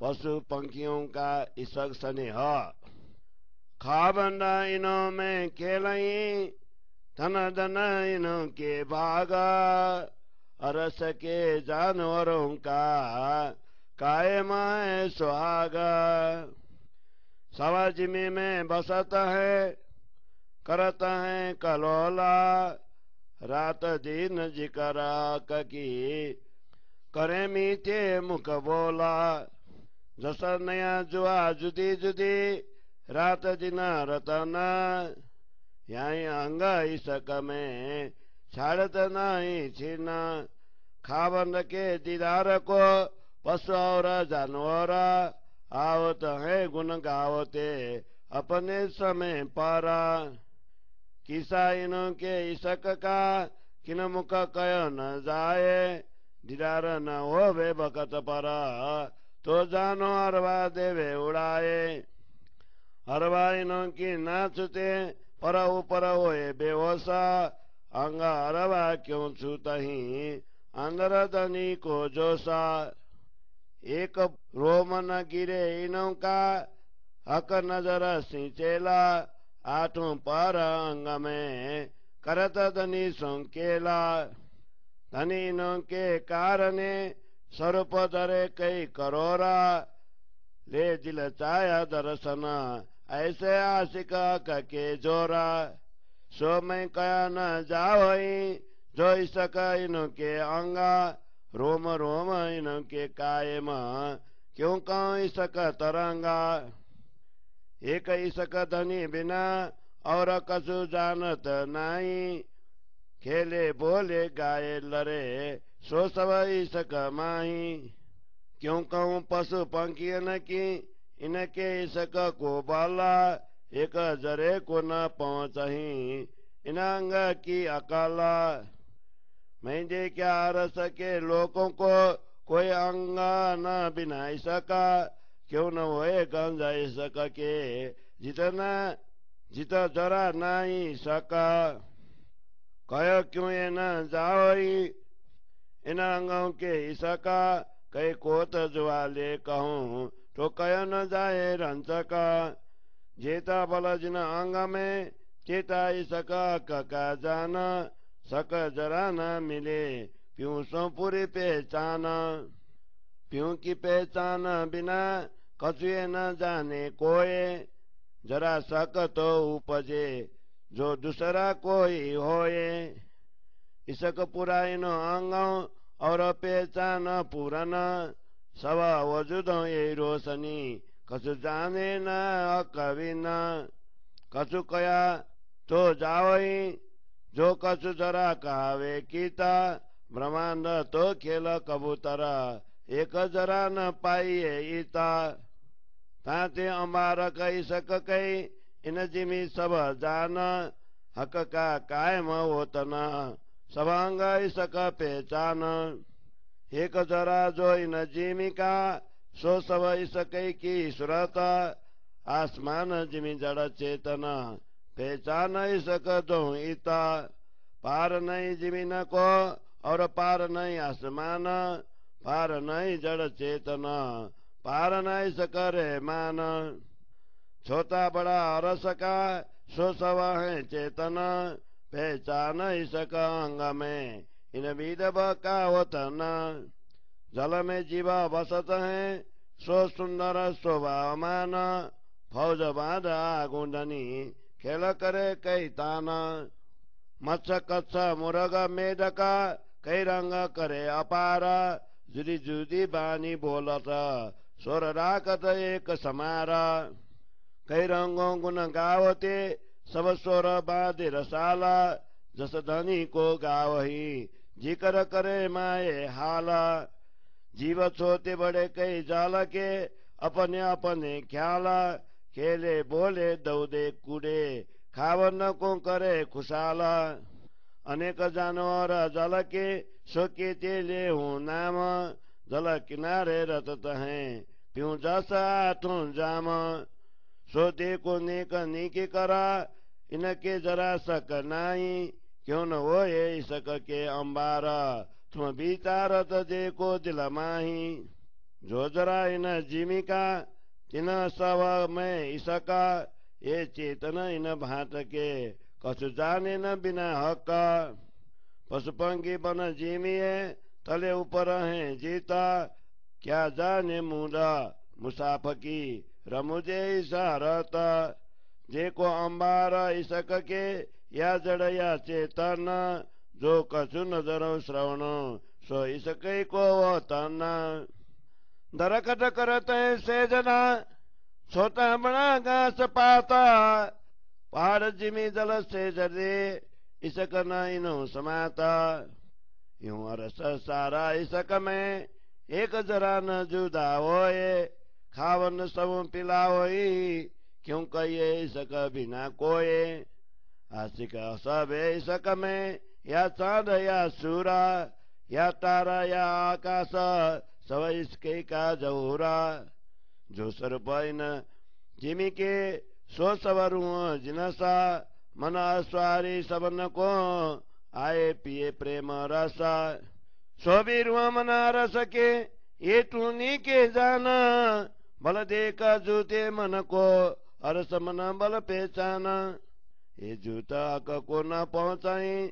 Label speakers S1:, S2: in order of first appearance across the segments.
S1: पशु पंखियों का इसक स्नेह। खाबंदा इनो में खेलई धन धन इनो के भागा, अरस के जानवरों का कायम है सुहागा। सवा जिमी में बसता है करता है कलोला, रात दिन जिकरा ककी करे मीठे मुख बोला। जस नया जुआ जुदी जुदी रात दिन रतना, यही अंग इसक में छाड़त नहीं छीना। खाबंद के दीदार को पशु और जानवर आवत है गुण गावते अपने समय पारा। किसा इनों के इसक का किन मुख कय न जाए, दीदार न हो वे बकत परा तो जानो अरवा देवे उड़ाए। अरवा इनों की नाचते पर ऊपर होए बेहोसा, अंग अरवा क्यों छूतही अंदर धनी को जोसा। एक रोम न गिरे इनों का हक नजर सिंचेला, आठों पर अंग में करत धनी संकेला। धनी इनों के कारणे स्वरूप धरे कई करोरा, ले दिल चाया दर्शन ऐसे आशिक के जोरा। सो मैं कया न जावई जो इसक इनों के अंगा, रोम रोम इनों के कायम क्यों कहूँ इसक तरंगा। एक इसक धनी बिना और कछु जानत नहीं, खेले बोले गाये लरे सो सब इसक माही। क्यों कहूँ पशु पंखियन की इनके इसक को बाला, एक जरे को न पहुँचही इन अंग की अकाला। मैं दे क्या रस के लोगों को कोई अंग न बिना इसका, क्यों न होए गंज इसक के जितना जित जरा नहीं सका। कयो क्यों ये न जाओई इन अंगों के इसका, कई कोत ज्वाले कहूँ तो कयो न जाए रंचका। जेता बल जिन अंग में चेता इसका का जाना, सक जरा न मिले प्यूं सो पूरी पहचान। प्यूं की पहचान बिना कछुए न जाने कोई, जरा सक तो उपजे जो दूसरा कोई होए। इसक पूरा इन अंगों और पहचान पूरन, सवा वजूदों ये रोशनी कछु जाने न कभी न। कछु कया तो जावई जो कछु जरा कहावे कीता, ब्रह्मांड तो खेल कबूतर एक जरा न पाइए ईता। ताते अम्बार कई सक कई इन जिमी सब जान, हक का कायम होतन सब अंग इसक पहचान। एक जरा जो इन जिमी का सो सब इसक की सुरत, आसमान जिमी जड़ चेतन पहचान इसक दो इता। पार नहीं जिमीन को और पार नहीं आसमान, पार नहीं जड़ चेतन पार नहीं सकरे मान। छोटा बड़ा रस का सो सब है चेतन, पहचान इसक अंग में इन विदव का वतन। जल में जीवा बसत है सो सुंदर शोभामान, फौज बांध आगुंडनी खेल करे कई ताना। मत्स्य कच्छ मुरग मेढका कई रंग करे अपार, जुदी जुदी बानी बोलत स्वर राखत एक समारा। कई रंगों गुण गावते सब स्वर बांधे रसाला, जस धनी को गावही जिक्र करे माए हाला। जीव छोटे बड़े कई जाल के अपने अपने ख्याला, खेले बोले दौदे कूड़े खावन को करे खुशाला। अनेक जानवर जल के शोके तेले हूँ नाम, जल किनारे रतत हैं प्यूं जस आठों जाम। सोते को नेक नीके करा इनके जरा सक नाई, क्यों न हो ये सक के अंबारा तुम बीतारत देखो दिल माही। जो जरा इन जीविका तिन सब में इसका, ये चेतन इन भाट के कछु जाने न बिना हक। पशु पंखी बन जीमिए तले ऊपर है जीता, क्या जाने मुंडा मुसाफकी रमुजे इशारत। जे को अंबार इसक के या जड़ या चेतन, जो कछु नजर श्रवण सो इसके को वो तन। दरकट करत है सेजना छोटा बड़ा घास पाता, पहाड़ जिमी जल से जरे इसक न इनो समाता। यूं अरस सारा इसक में एक जरा न जुदा होए, खावन सब पिलाओई क्यों कहिए इसक बिना कोए। आशिक सब इसक में या चांद या सूरा, या तारा या आकाश सब इसके का जहूरा। जो सरपैन जिमी के सो सवरू जिनसा, मन अस्वारी सबन को आए पिए प्रेम रसा। सो भी रुआ मना रस के ये टूनी के जाना, बल देखा जूते मन को अरस मन बल पहचाना। ये जूता को न पहुंचाई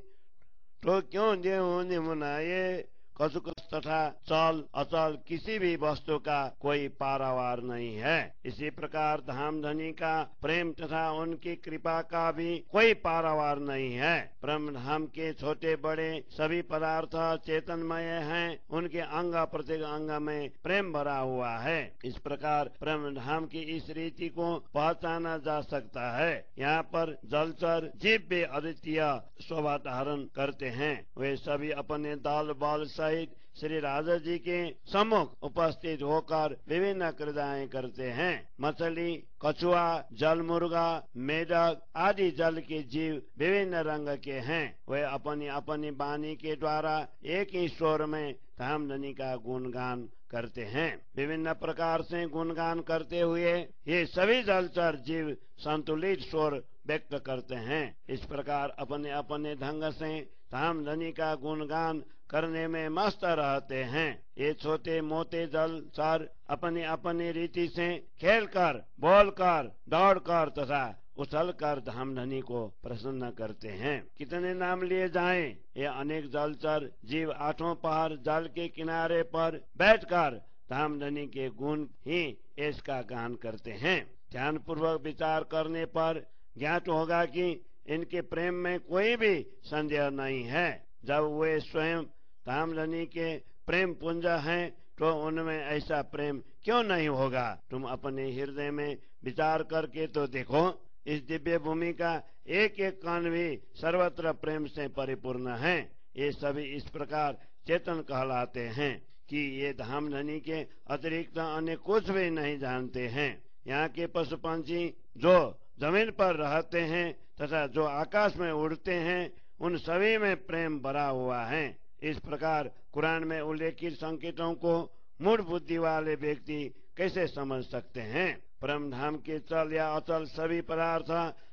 S1: तो क्यों देऊ निमुनाए, कसुक तथा चल अचल किसी भी वस्तु का कोई पारावार नहीं है। इसी प्रकार धाम धनी का प्रेम तथा उनकी कृपा का भी कोई पारावार नहीं है। ब्रह्म धाम के छोटे बड़े सभी पदार्थ चेतनमय हैं, उनके अंग प्रत्येक अंग में प्रेम भरा हुआ है। इस प्रकार ब्रह्म धाम की इस रीति को पहचाना जा सकता है। यहाँ पर जलचर जीव भी अद्वितीय शोभा धारण करते हैं। वे सभी अपने दल बल सहित श्री राजा जी के सम्मुख उपस्थित होकर विभिन्न क्रियाएं करते हैं। मछली, कछुआ, जल मुर्गा, मेढक आदि जल के जीव विभिन्न रंग के हैं। वे अपनी अपनी वाणी के द्वारा एक ही स्वर में धामधनी का गुणगान करते हैं। विभिन्न प्रकार से गुणगान करते हुए ये सभी जलचर जीव संतुलित स्वर व्यक्त करते हैं। इस प्रकार अपने अपने ढंग से धामधनी का गुणगान करने में मस्त रहते हैं। ये छोटे मोटे जलचर अपनी अपनी रीति से खेलकर, बोलकर, दौड़कर तथा उछलकर धामधनी को प्रसन्न करते हैं। कितने नाम लिए जाएं, ये अनेक जलचर जीव आठों पहर जल के किनारे पर बैठकर धामधनी के गुण ही इसका गान करते हैं। ध्यान पूर्वक विचार करने पर ज्ञात होगा कि इनके प्रेम में कोई भी संदेह नहीं है। जब वे स्वयं धामधनी के प्रेम पुंज हैं तो उनमें ऐसा प्रेम क्यों नहीं होगा। तुम अपने हृदय में विचार करके तो देखो, इस दिव्य भूमि का एक एक कण भी सर्वत्र प्रेम से परिपूर्ण है। ये सभी इस प्रकार चेतन कहलाते हैं कि ये धामधनी के अतिरिक्त अन्य कुछ भी नहीं जानते हैं। यहाँ के पशु पंछी जो जमीन पर रहते हैं तथा जो आकाश में उड़ते हैं, उन सभी में प्रेम भरा हुआ है। इस प्रकार कुरान में उल्लेखित संकेतों को मूढ़ बुद्धि वाले व्यक्ति कैसे समझ सकते हैं। परम धाम के चल या अचल सभी पदार्थ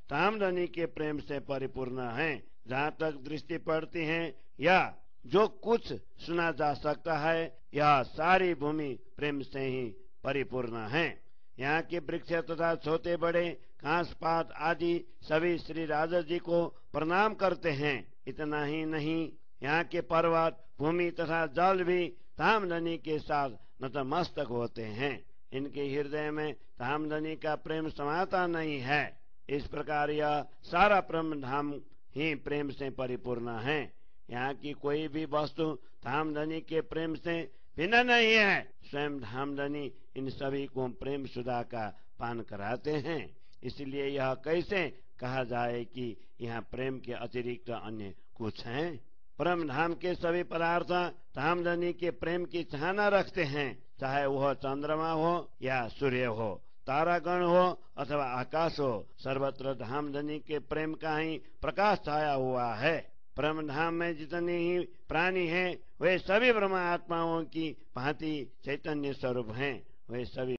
S1: धामधनी के प्रेम से परिपूर्ण हैं। जहाँ तक दृष्टि पड़ती है या जो कुछ सुना जा सकता है, यह सारी भूमि प्रेम से ही परिपूर्ण है। यहाँ के वृक्ष तथा छोटे बड़े घास पात आदि सभी श्री राजा जी को प्रणाम करते हैं। इतना ही नहीं, यहाँ के पर्वत, भूमि तथा जल भी धामधनी के साथ नतमस्तक होते हैं। इनके हृदय में धामधनी का प्रेम समाता नहीं है। इस प्रकार यह सारा ब्रह्म धाम ही प्रेम से परिपूर्ण है। यहाँ की कोई भी वस्तु धामधनी के प्रेम से भिन्न नहीं है। स्वयं धामधनी इन सभी को प्रेम सुधा का पान कराते हैं। इसलिए यह कैसे कहा जाए कि यहाँ प्रेम के अतिरिक्त अन्य कुछ है। परम धाम के सभी पदार्थ धामधनी के प्रेम की चाहना रखते हैं, चाहे वह चंद्रमा हो या सूर्य हो, तारागण हो अथवा आकाश हो। सर्वत्र धामधनी के प्रेम का ही प्रकाश छाया हुआ है। परम धाम में जितने ही प्राणी हैं, वे सभी ब्रह्म आत्माओं की भांति चैतन्य स्वरूप हैं। वे सभी